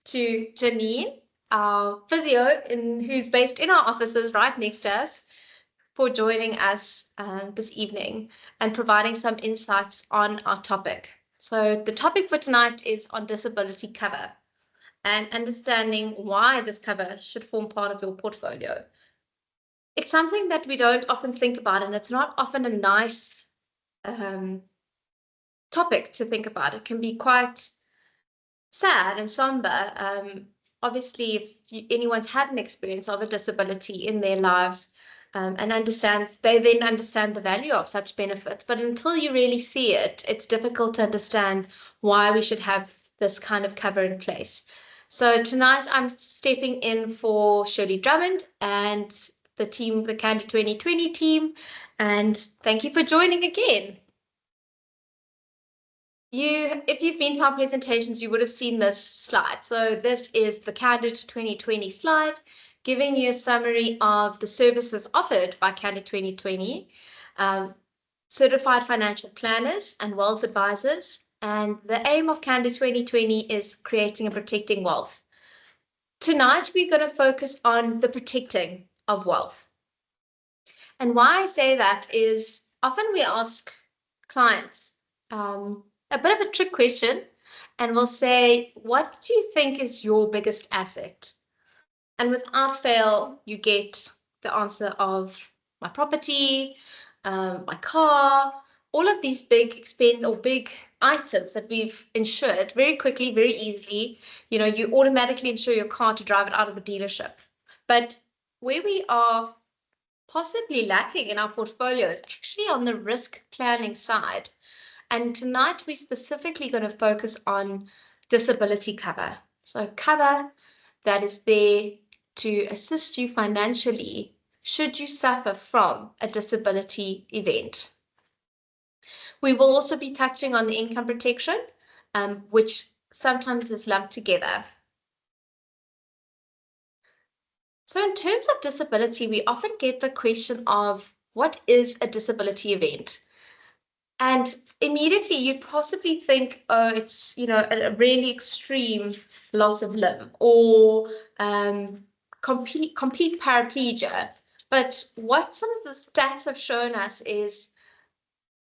to Janine, our physio, who's based in our offices right next to us, for joining us this evening and providing some insights on our topic. So the topic for tonight is on disability cover and understanding why this cover should form part of your portfolio. It's something that we don't often think about, and it's not often a nice topic to think about. It can be quite sad and somber. Obviously, if anyone's had an experience of a disability in their lives, and they then understand the value of such benefits. But until you really see it, it's difficult to understand why we should have this kind of cover in place. So tonight I'm stepping in for Shirley Drummond and the team, the Candid 2020 team, and thank you for joining again. If you've been to our presentations, you would have seen this slide. So this is the Candid 2020 slide, giving you a summary of the services offered by Candid 2020, certified financial planners and wealth advisors. And the aim of Candid 2020 is creating and protecting wealth. Tonight, we're going to focus on the protecting of wealth. And why I say that is often we ask clients, a bit of a trick question, and we'll say, what do you think is your biggest asset? And without fail, you get the answer of my property, my car, all of these big expense or big items that we've insured very quickly, very easily. You know, you automatically insure your car to drive it out of the dealership. But where we are possibly lacking in our portfolio is actually on the risk planning side. And tonight we're specifically going to focus on disability cover. So cover that is there to assist you financially should you suffer from a disability event. We will also be touching on the income protection, which sometimes is lumped together. So in terms of disability, we often get the question of what is a disability event? And immediately you'd possibly think, oh, it's, you know, a really extreme loss of limb or complete paraplegia. But what some of the stats have shown us is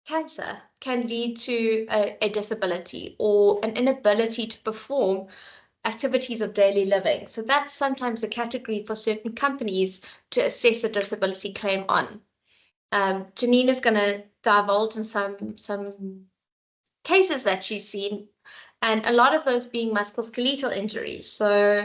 cancer can lead to a disability or an inability to perform activities of daily living. So that's sometimes a category for certain companies to assess a disability claim on. Janine is going to divulge in some cases that she's seen, and a lot of those being musculoskeletal injuries, so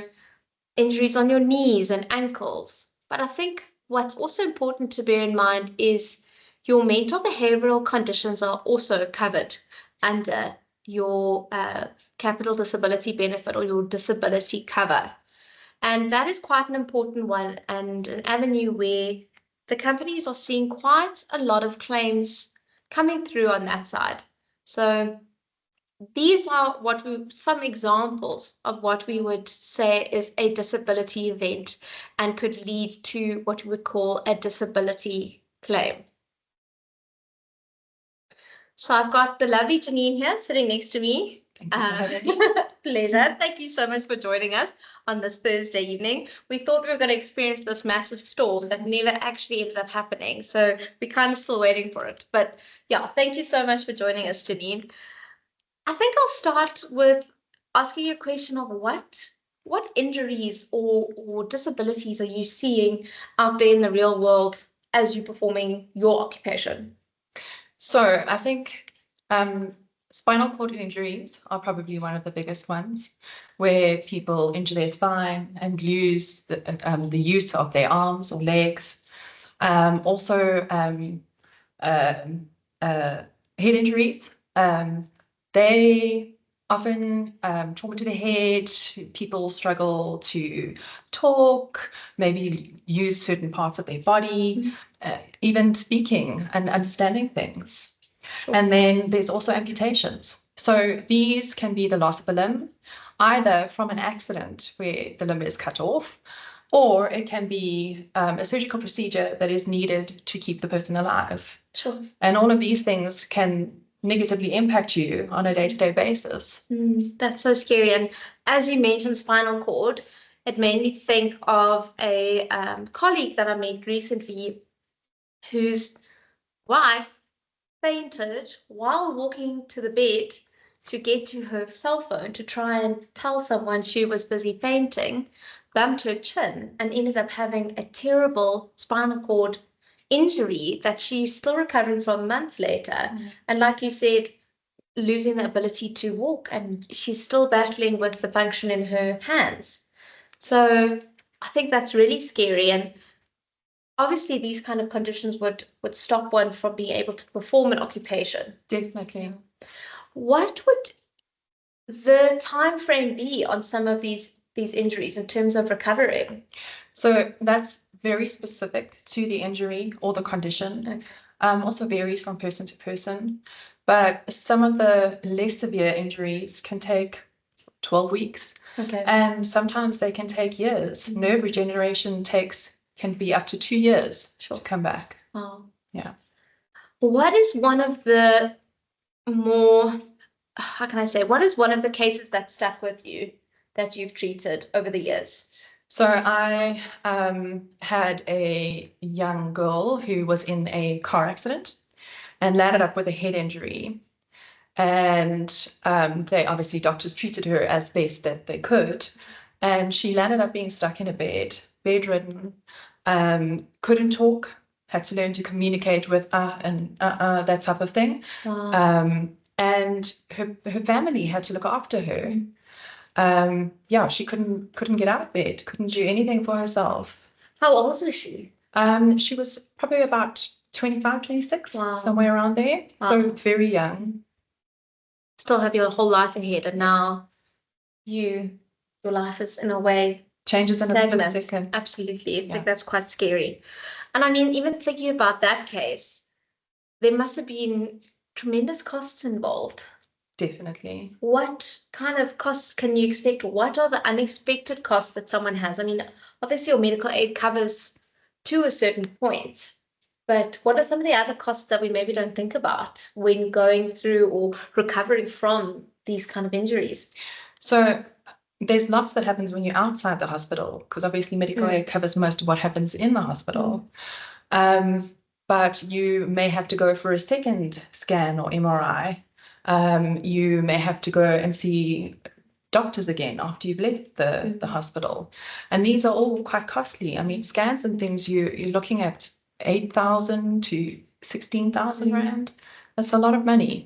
injuries on your knees and ankles. But I think what's also important to bear in mind is your mental behavioral conditions are also covered under your capital disability benefit or your disability cover. And that is quite an important one and an avenue where the companies are seeing quite a lot of claims coming through on that side. So these are some examples of what we would say is a disability event and could lead to what we would call a disability claim. So I've got the lovely Janine here sitting next to me. Thank you for having me. Pleasure. Thank you so much for joining us on this Thursday evening. We thought we were going to experience this massive storm that never actually ended up happening. So we're kind of still waiting for it. But yeah, thank you so much for joining us, Janine. I think I'll start with asking you a question of what injuries or disabilities are you seeing out there in the real world as you're performing your occupation? So I think spinal cord injuries are probably one of the biggest ones, where people injure their spine and lose the use of their arms or legs. Also, head injuries. They often trauma to the head. People struggle to talk, maybe use certain parts of their body, even speaking and understanding things. Sure. And then there's also amputations. So these can be the loss of a limb, either from an accident where the limb is cut off, or it can be a surgical procedure that is needed to keep the person alive. Sure. And all of these things can negatively impact you on a day-to-day basis. That's so scary. And as you mentioned, spinal cord, it made me think of a colleague that I met recently whose wife fainted while walking to the bed to get to her cell phone to try and tell someone she was busy fainting, bumped her chin, and ended up having a terrible spinal cord injury that she's still recovering from months later. And like you said, losing the ability to walk, and she's still battling with the function in her hands. So I think that's really scary. And obviously these kind of conditions would stop one from being able to perform an occupation. Definitely. What would the time frame be on some of these injuries in terms of recovering? So that's very specific to the injury or the condition. Okay. Also varies from person to person, but some of the less severe injuries can take 12 weeks. Okay. And sometimes they can take years. Nerve regeneration can be up to 2 years to come back. Wow. Yeah. What is one of the more, how can I say, what is one of the cases that stuck with you that you've treated over the years? So I had a young girl who was in a car accident and landed up with a head injury. And doctors treated her as best that they could. And she landed up being stuck in a bedridden, couldn't talk, had to learn to communicate with that type of thing. Wow. And her family had to look after her. She couldn't get out of bed, couldn't do anything for herself. How old was she? She was probably about 25, 26, Wow. somewhere around there. Wow. So very young. Still have your whole life ahead, and now your life is in a way changes in a split second. Absolutely. I think that's quite scary. And I mean, even thinking about that case, there must have been tremendous costs involved. Definitely. What kind of costs can you expect? What are the unexpected costs that someone has? I mean, obviously your medical aid covers to a certain point, but what are some of the other costs that we maybe don't think about when going through or recovering from these kind of injuries? So there's lots that happens when you're outside the hospital, because obviously medical aid covers most of what happens in the hospital. But you may have to go for a second scan or MRI. You may have to go and see doctors again after you've left the hospital. And these are all quite costly. I mean, scans and things, you're looking at 8,000 to 16,000 Rand. That's a lot of money.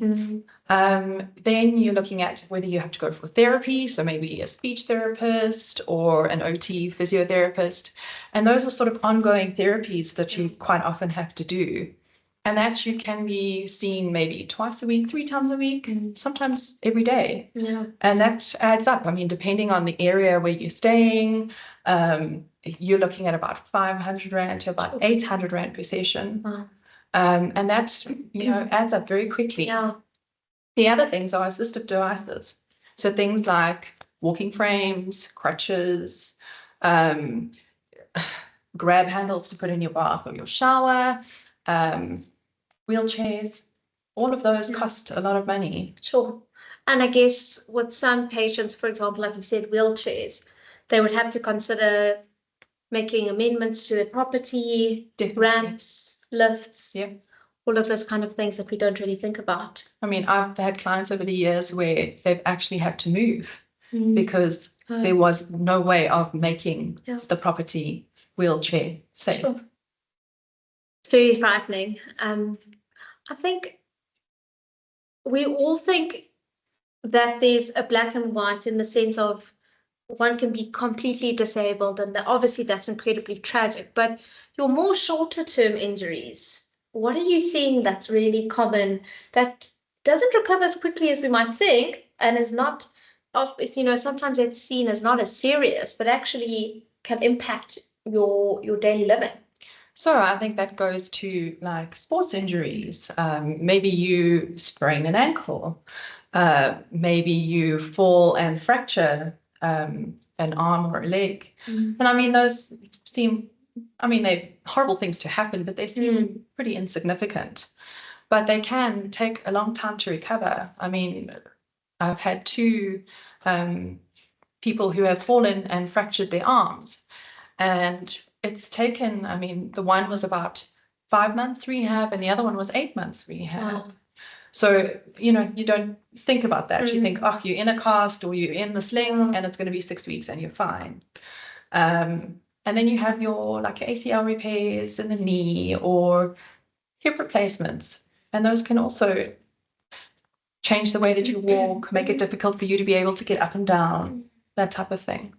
Then you're looking at whether you have to go for therapy, so maybe a speech therapist or an OT physiotherapist. And those are sort of ongoing therapies that you quite often have to do. And that you can be seen maybe twice a week, 3 times a week, sometimes every day. Yeah. And that adds up. I mean, depending on the area where you're staying, you're looking at about 500 Rand to about 800 Rand per session. Wow. And that, adds up very quickly. Yeah. The other things are assistive devices. So things like walking frames, crutches, grab handles to put in your bath or your shower, wheelchairs, all of those cost a lot of money. Sure. And I guess with some patients, for example, like you said, wheelchairs, they would have to consider making amendments to their property, ramps, lifts, all of those kind of things that we don't really think about. I mean, I've had clients over the years where they've actually had to move because there was no way of making the property wheelchair safe. Sure. It's very frightening. I think we all think that there's a black and white in the sense of one can be completely disabled, and obviously that's incredibly tragic. But your more shorter term injuries, what are you seeing that's really common that doesn't recover as quickly as we might think, and is not, sometimes it's seen as not as serious, but actually can impact your daily living? So I think that goes to like sports injuries. Maybe you sprain an ankle. Maybe you fall and fracture an arm or a leg. And I mean, those they're horrible things to happen, but they seem pretty insignificant. but they can take a long time to recover. I mean, I've had two people who have fallen and fractured their arms, and it's taken, I mean, the one was about 5 months rehab and the other one was 8 months rehab. Wow. So, you know, you don't think about that. You think, oh, you're in a cast or you're in the sling and it's going to be 6 weeks and you're fine. And then you have your like your ACL repairs in the knee or hip replacements. And those can also change the way that you walk, make it difficult for you to be able to get up and down, that type of thing.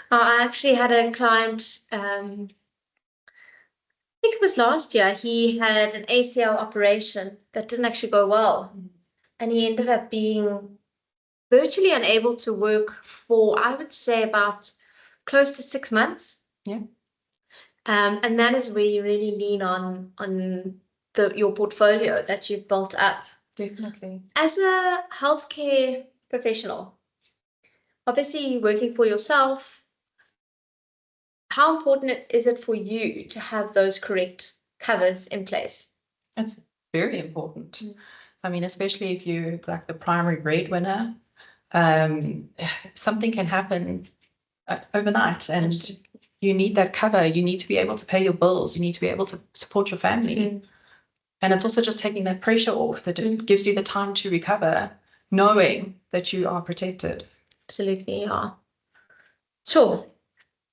I actually had a client, I think it was last year, he had an ACL operation that didn't actually go well. And he ended up being virtually unable to work for, I would say, about close to 6 months. Yeah. And that is where you really lean on your portfolio that you've built up. Definitely. As a healthcare professional, obviously working for yourself, how important is it for you to have those correct covers in place? It's very important. I mean, especially if you're like the primary breadwinner, something can happen overnight and Absolutely. you need that cover. You need to be able to pay your bills. You need to be able to support your family. And it's also just taking that pressure off, that it gives you the time to recover, knowing that you are protected. Absolutely, yeah. Sure.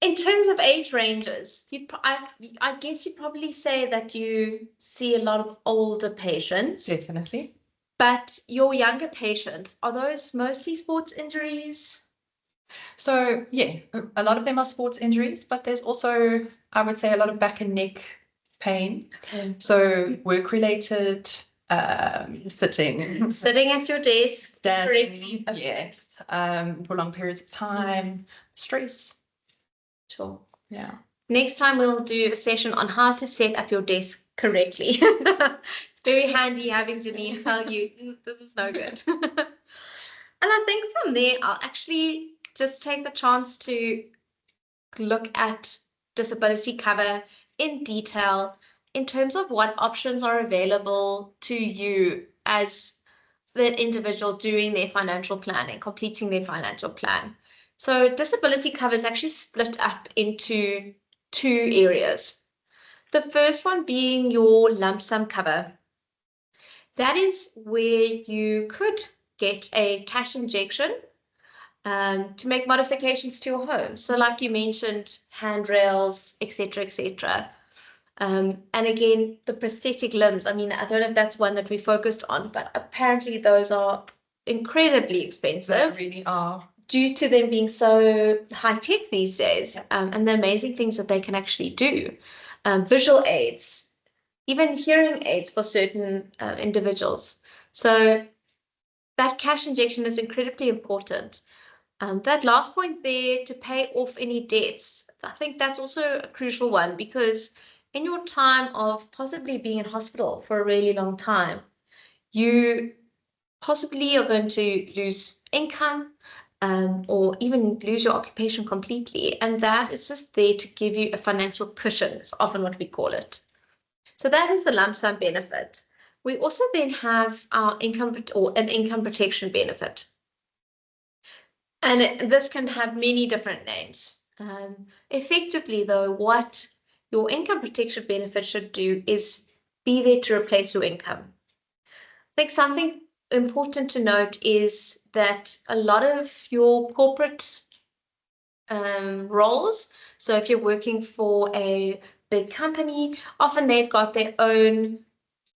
In terms of age ranges, I guess you'd probably say that you see a lot of older patients. Definitely. But your younger patients, are those mostly sports injuries? So, yeah, a lot of them are sports injuries, but there's also, I would say, a lot of back and neck pain. Okay. So, work-related, sitting. Sitting at your desk, Standing, yes, for long periods of time, stress. Sure. Yeah. Next time we'll do a session on how to set up your desk correctly. It's very handy having Janine tell you, this is no good. And I think from there, I'll actually just take the chance to look at disability cover in detail in terms of what options are available to you as the individual doing their financial planning, completing their financial plan. So disability cover is actually split up into 2 areas. The first one being your lump sum cover. That is where you could get a cash injection to make modifications to your home. So like you mentioned, handrails, etc., etc. And again, the prosthetic limbs, I mean, I don't know if that's one that we focused on, but apparently those are incredibly expensive. They really are. Due to them being so high-tech these days, and the amazing things that they can actually do. Visual aids, even hearing aids for certain individuals. So that cash injection is incredibly important. That last point there, to pay off any debts, I think that's also a crucial one, because in your time of possibly being in hospital for a really long time, you possibly are going to lose income, or even lose your occupation completely. And that is just there to give you a financial cushion, is often what we call it. So that is the lump sum benefit. We also then have our income or an income protection benefit. And this can have many different names. Effectively, though, what your income protection benefit should do is be there to replace your income. I think something important to note is that a lot of your corporate roles, so if you're working for a big company, often they've got their own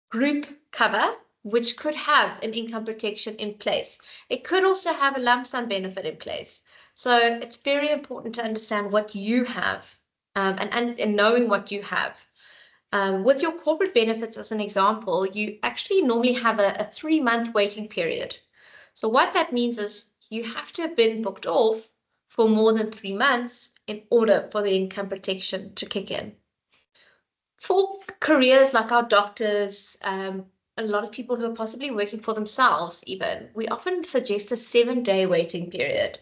group cover, which could have an income protection in place. It could also have a lump sum benefit in place. So it's very important to understand what you have, and knowing what you have. With your corporate benefits, as an example, you actually normally have a 3-month waiting period. So what that means is you have to have been booked off for more than 3 months in order for the income protection to kick in. For careers like our doctors, a lot of people who are possibly working for themselves even, we often suggest a 7-day waiting period.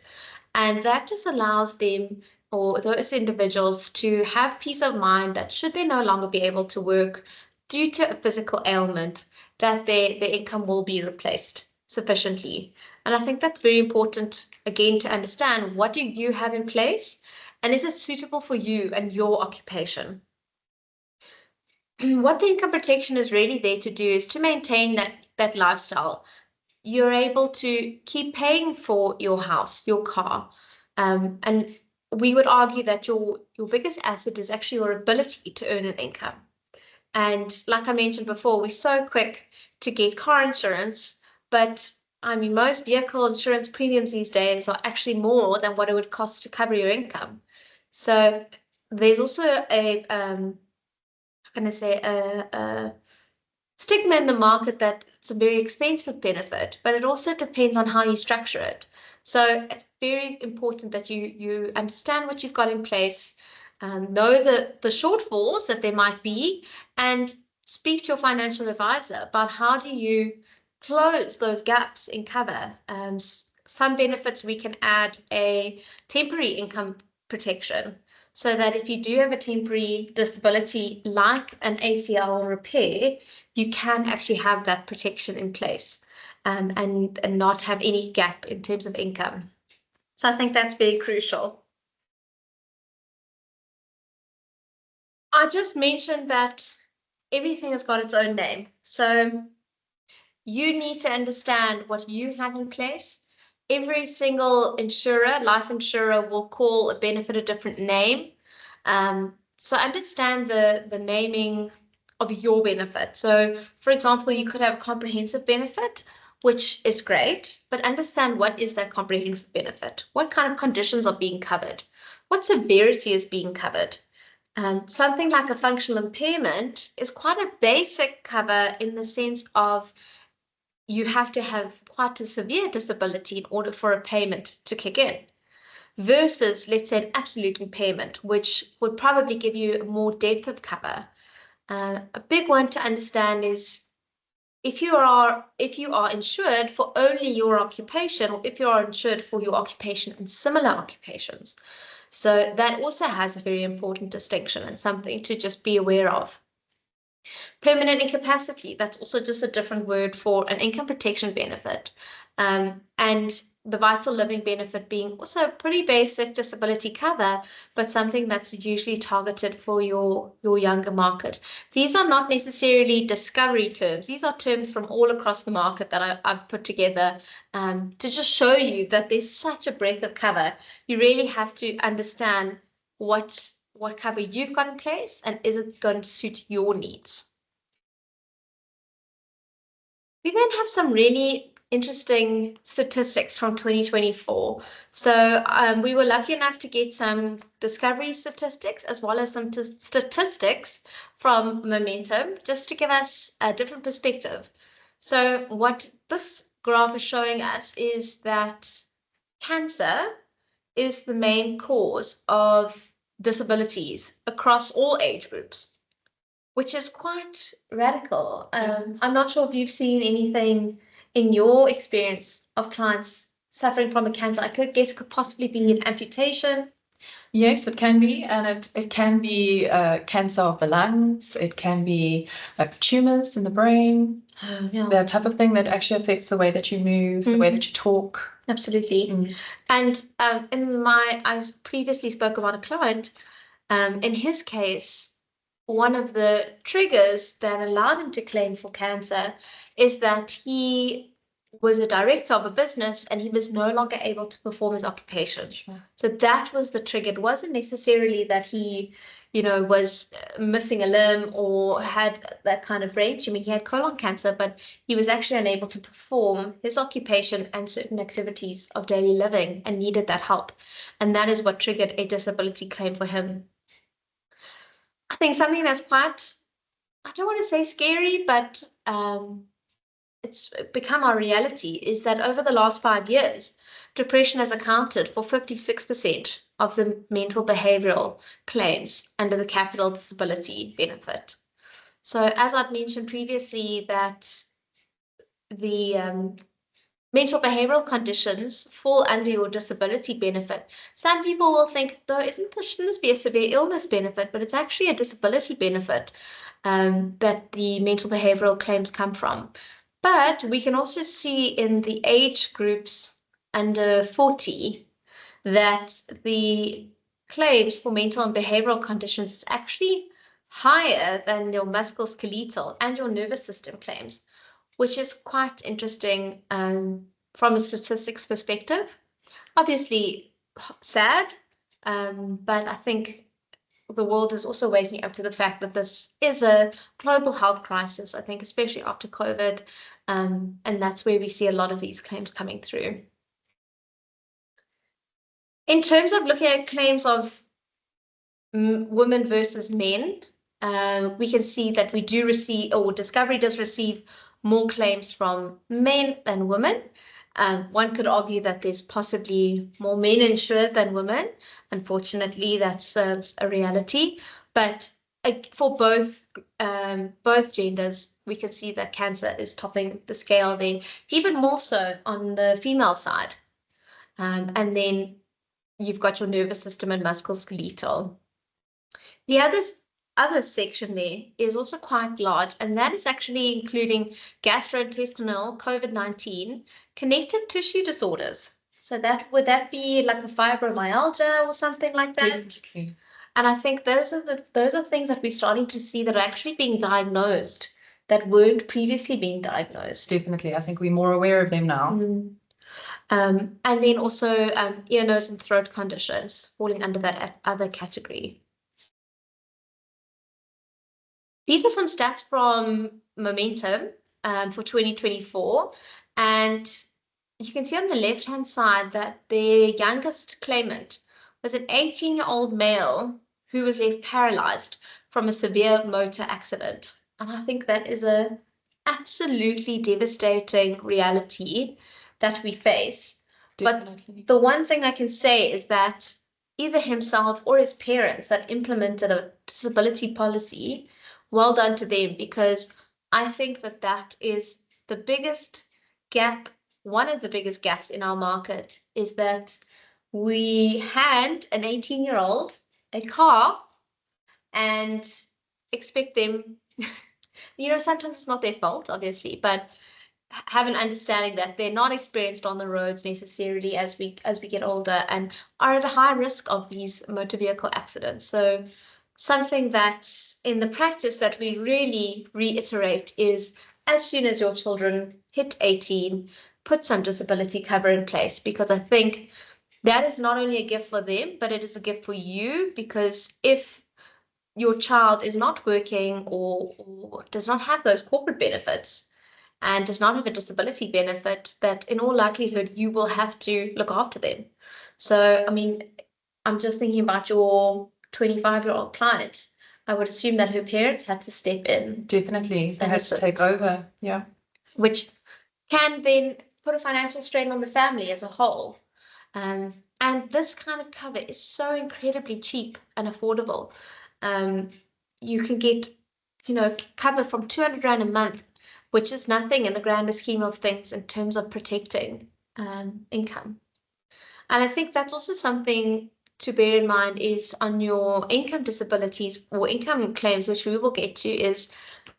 And that just allows them or those individuals to have peace of mind that should they no longer be able to work due to a physical ailment, that their income will be replaced sufficiently. And I think that's very important, again, to understand what do you have in place and is it suitable for you and your occupation? What the income protection is really there to do is to maintain that lifestyle. You're able to keep paying for your house, your car, and we would argue that your biggest asset is actually your ability to earn an income. And like I mentioned before, we're so quick to get car insurance, but I mean, most vehicle insurance premiums these days are actually more than what it would cost to cover your income. So there's also a I'm going to say a stigma in the market that it's a very expensive benefit, but it also depends on how you structure it. So it's very important that you understand what you've got in place, know the shortfalls that there might be, and speak to your financial advisor about how do you close those gaps in cover. Some benefits we can add a temporary income protection so that if you do have a temporary disability like an ACL repair, you can actually have that protection in place and not have any gap in terms of income. So I think that's very crucial. I just mentioned that everything has got its own name. So you need to understand what you have in place. Every single insurer, life insurer, will call a benefit a different name. So understand the naming of your benefit. So, for example, you could have a comprehensive benefit, which is great, but understand what is that comprehensive benefit? What kind of conditions are being covered? What severity is being covered? Something like a functional impairment is quite a basic cover in the sense of you have to have quite a severe disability in order for a payment to kick in, versus, let's say, an absolute impairment, which would probably give you more depth of cover. A big one to understand is if you are insured for only your occupation, or if you are insured for your occupation and similar occupations. So that also has a very important distinction and something to just be aware of. Permanent incapacity, that's also just a different word for an income protection benefit. And the vital living benefit being also a pretty basic disability cover, but something that's usually targeted for your younger market. These are not necessarily discovery terms. These are terms from all across the market that I've put together to just show you that there's such a breadth of cover. You really have to understand what cover you've got in place and is it going to suit your needs. We then have some really interesting statistics from 2024. So we were lucky enough to get some discovery statistics as well as some statistics from Momentum, just to give us a different perspective. So what this graph is showing us is that cancer is the main cause of disabilities across all age groups, which is quite radical. I'm not sure if you've seen anything in your experience of clients suffering from a cancer. I could guess it could possibly be an amputation. Yes, it can be, and it can be cancer of the lungs. It can be tumors in the brain, Yeah. the type of thing that actually affects the way that you move, the way that you talk. Absolutely. And I previously spoke about a client. In his case, one of the triggers that allowed him to claim for cancer is that he was a director of a business and he was no longer able to perform his occupation. Sure. So that was the trigger. It wasn't necessarily that he, was missing a limb or had that kind of range. I mean, he had colon cancer, but he was actually unable to perform his occupation and certain activities of daily living and needed that help. And that is what triggered a disability claim for him. I think something that's quite, I don't want to say scary, but it's become our reality is that over the last 5 years, depression has accounted for 56% of the mental behavioral claims under the capital disability benefit. So as I'd mentioned previously, that the mental behavioral conditions fall under your disability benefit. Some people will think, though, shouldn't this be a severe illness benefit? But it's actually a disability benefit that the mental behavioral claims come from. But we can also see in the age groups under 40 that the claims for mental and behavioral conditions is actually higher than your musculoskeletal and your nervous system claims, which is quite interesting from a statistics perspective. Obviously sad, but I think the world is also waking up to the fact that this is a global health crisis, I think, especially after COVID, and that's where we see a lot of these claims coming through. In terms of looking at claims of women versus men, we can see that we do receive, or Discovery does receive, more claims from men than women. One could argue that there's possibly more men insured than women. Unfortunately, that's a reality. But for both genders, we can see that cancer is topping the scale there, even more so on the female side. And then you've got your nervous system and musculoskeletal. The other section there is also quite large, and that is actually including gastrointestinal, COVID-19, connective tissue disorders. So would that be like a fibromyalgia or something like that? Definitely. And I think those are things that we're starting to see that are actually being diagnosed that weren't previously being diagnosed. Definitely. I think we're more aware of them now. And then also ear, nose, and throat conditions falling under that other category. These are some stats from Momentum for 2024, and you can see on the left-hand side that the youngest claimant was an 18-year-old male who was left paralyzed from a severe motor accident. And I think that is a absolutely devastating reality that we face. Definitely. But the one thing I can say is that either himself or his parents that implemented a disability policy, well done to them, because I think that is the biggest gap. One of the biggest gaps in our market is that we hand an 18-year-old a car and expect them, sometimes it's not their fault, obviously, but have an understanding that they're not experienced on the roads necessarily as we get older and are at a high risk of these motor vehicle accidents. So something that in the practice that we really reiterate is, as soon as your children hit 18, put some disability cover in place, because I think that is not only a gift for them, but it is a gift for you, because if your child is not working or does not have those corporate benefits and does not have a disability benefit, that in all likelihood you will have to look after them. So, I mean, I'm just thinking about your 25-year-old client. I would assume that her parents had to step in. Definitely. They had to take over. Yeah. Which can then put a financial strain on the family as a whole. And this kind of cover is so incredibly cheap and affordable. You can get, cover from 200 Rand a month, which is nothing in the grander scheme of things in terms of protecting income. And I think that's also something to bear in mind is on your income disabilities or income claims, which we will get to, is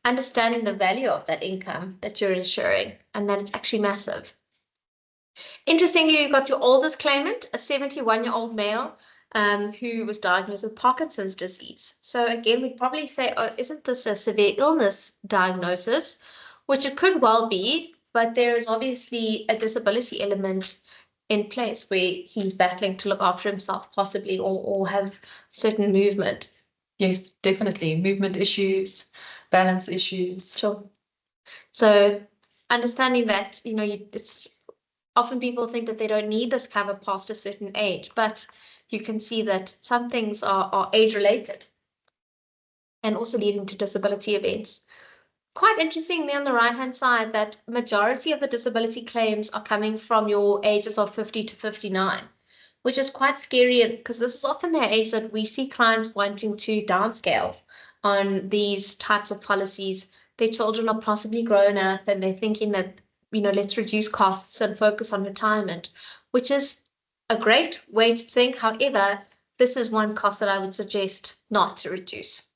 understanding the value of that income that you're insuring and that it's actually massive. Interestingly, you got your oldest claimant, a 71-year-old male who was diagnosed with Parkinson's disease. So again, we'd probably say, oh, isn't this a severe illness diagnosis? Which it could well be, but there is obviously a disability element in place where he's battling to look after himself possibly or have certain movement. Yes, definitely. Movement issues, balance issues. Sure. So understanding that, it's often people think that they don't need this cover past a certain age, but you can see that some things are age-related and also leading to disability events. Quite interestingly, on the right-hand side, that majority of the disability claims are coming from your ages of 50 to 59, which is quite scary because this is often the age that we see clients wanting to downscale on these types of policies. Their children are possibly grown up and they're thinking that let's reduce costs and focus on retirement, which is a great way to think. However, this is one cost that I would suggest not to reduce.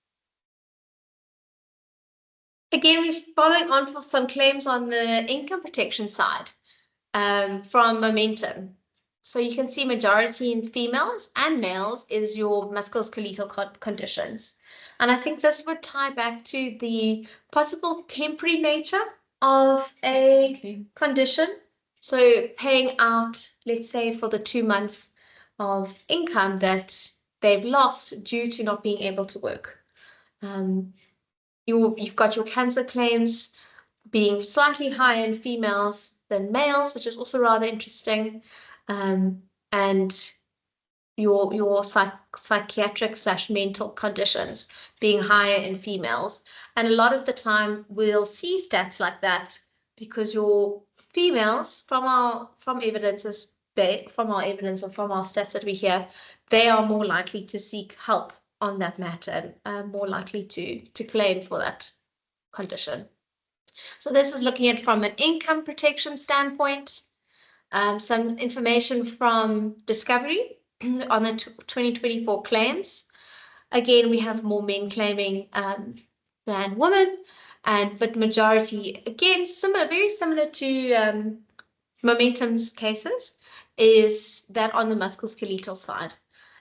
Again, we're following on for some claims on the income protection side from Momentum. So you can see majority in females and males is your musculoskeletal conditions. And I think this would tie back to the possible temporary nature of a condition. So paying out, let's say, for the 2 months of income that they've lost due to not being able to work. You've got your cancer claims being slightly higher in females than males, which is also rather interesting. And your psychiatric/mental conditions being higher in females. And a lot of the time we'll see stats like that because your females from our evidence or from our stats that we hear, they are more likely to seek help on that matter and more likely to claim for that condition. So this is looking at from an income protection standpoint. Some information from Discovery on the 2024 claims. Again, we have more men claiming than women, but majority, again, very similar to Momentum's cases, is that on the musculoskeletal side.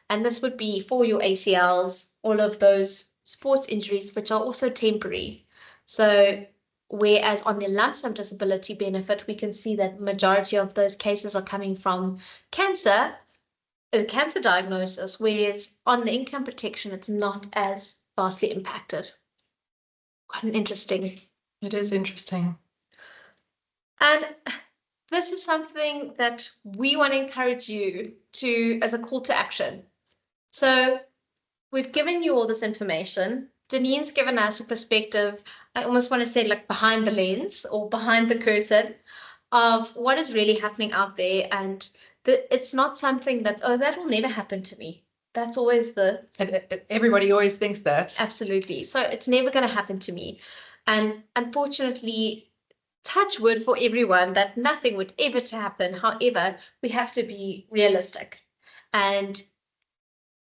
And this would be for your ACLs, all of those sports injuries, which are also temporary. So whereas on the lump sum disability benefit, we can see that majority of those cases are coming from cancer diagnosis, whereas on the income protection, it's not as vastly impacted. Quite an interesting. It is interesting. And this is something that we want to encourage you to, as a call to action. So we've given you all this information. Denine's given us a perspective, I almost want to say like behind the lens or behind the curtain of what is really happening out there. And it's not something that, oh, that will never happen to me. That's always everybody always thinks that. Absolutely. So it's never going to happen to me. And unfortunately, touch wood for everyone that nothing would ever to happen. However, we have to be realistic and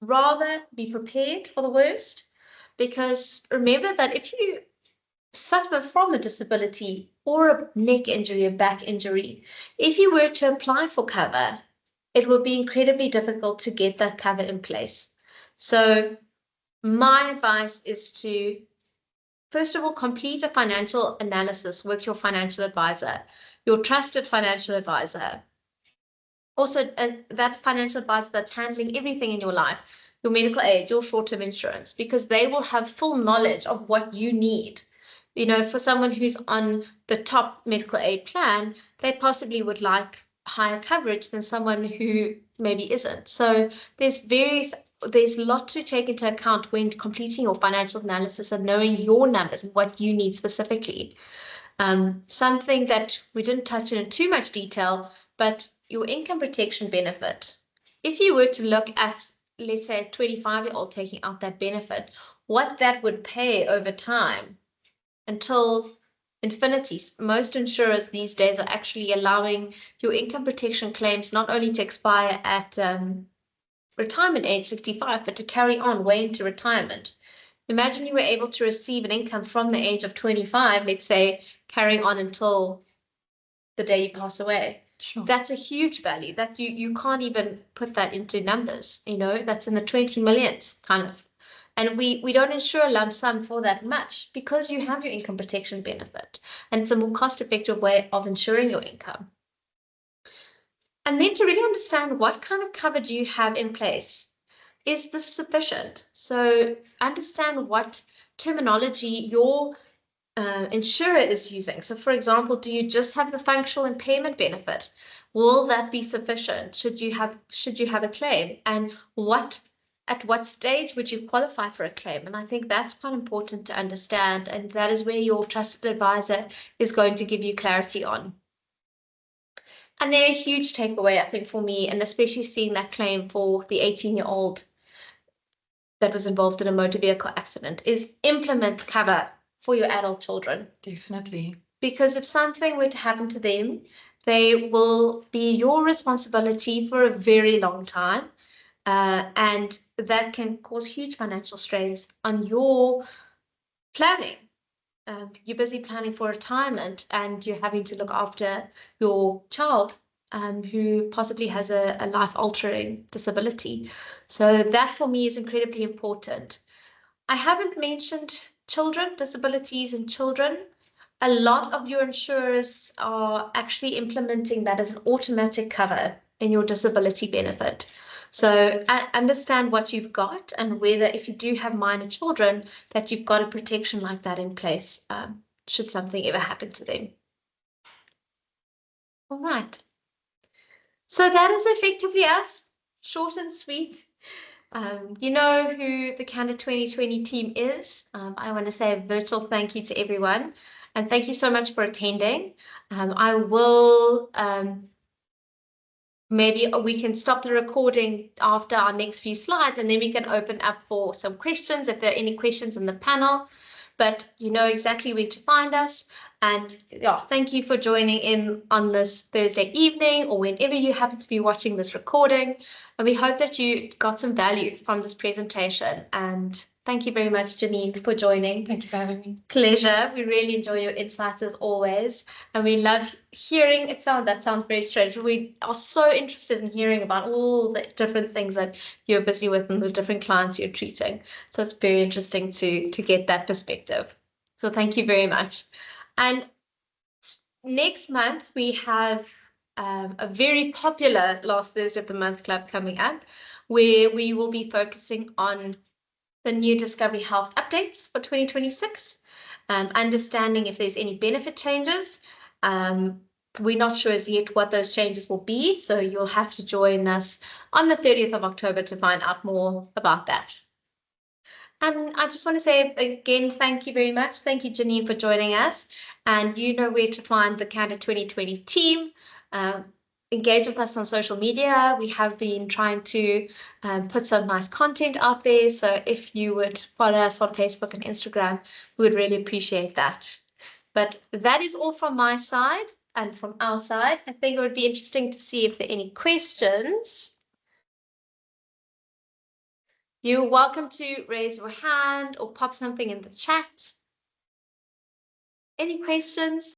rather be prepared for the worst, because remember that if you suffer from a disability or a neck injury, a back injury, if you were to apply for cover, it would be incredibly difficult to get that cover in place. So my advice is to, first of all, complete a financial analysis with your financial advisor, your trusted financial advisor. Also, that financial advisor that's handling everything in your life, your medical aid, your short-term insurance, because they will have full knowledge of what you need. For someone who's on the top medical aid plan, they possibly would like higher coverage than someone who maybe isn't. So there's a lot to take into account when completing your financial analysis and knowing your numbers and what you need specifically. Something that we didn't touch in too much detail, but your income protection benefit. If you were to look at, let's say, a 25-year-old taking out that benefit, what that would pay over time until infinity. Most insurers these days are actually allowing your income protection claims not only to expire at retirement age 65, but to carry on way into retirement. Imagine you were able to receive an income from the age of 25, let's say, carrying on until the day you pass away. Sure. That's a huge value that you can't even put that into numbers, that's in the 20 millions kind of. And we don't insure a lump sum for that much because you have your income protection benefit. And it's a more cost-effective way of insuring your income. And then to really understand what kind of cover do you have in place? Is this sufficient? So understand what terminology your insurer is using. So for example, do you just have the functional impairment benefit? Will that be sufficient? Should you have a claim? And at what stage would you qualify for a claim? And I think that's quite important to understand. And that is where your trusted advisor is going to give you clarity on. And then a huge takeaway, I think, for me, and especially seeing that claim for the 18-year-old that was involved in a motor vehicle accident, is implement cover for your adult children. Definitely. because if something were to happen to them, they will be your responsibility for a very long time. And that can cause huge financial strains on your planning. You're busy planning for retirement and you're having to look after your child who possibly has a life-altering disability. So that for me is incredibly important. I haven't mentioned children, disabilities in children. A lot of your insurers are actually implementing that as an automatic cover in your disability benefit. So understand what you've got and whether, if you do have minor children, that you've got a protection like that in place should something ever happen to them. All right. So that is effectively us, short and sweet. You know who the Candid 2020 team is. I want to say a virtual thank you to everyone. And thank you so much for attending. I will, maybe we can stop the recording after our next few slides, and then we can open up for some questions if there are any questions in the panel. But you know exactly where to find us. And yeah, thank you for joining in on this Thursday evening or whenever you happen to be watching this recording. And we hope that you got some value from this presentation. And thank you very much, Janine, for joining. Thank you for having me. Pleasure. We really enjoy your insights as always. And we love hearing it. That sounds very strange. We are so interested in hearing about all the different things that you're busy with and the different clients you're treating. So it's very interesting to get that perspective. So thank you very much. And next month, we have a very popular Last Thursday of the Month Club coming up, where we will be focusing on the new Discovery Health updates for 2026, understanding if there's any benefit changes. We're not sure as yet what those changes will be, so you'll have to join us on the 30th of October to find out more about that. And I just want to say again, thank you very much. Thank you, Janine, for joining us. And you know where to find the Candid 2020 team. Engage with us on social media. We have been trying to put some nice content out there. So if you would follow us on Facebook and Instagram, we would really appreciate that. But that is all from my side and from our side. I think it would be interesting to see if there are any questions. You're welcome to raise your hand or pop something in the chat. Any questions?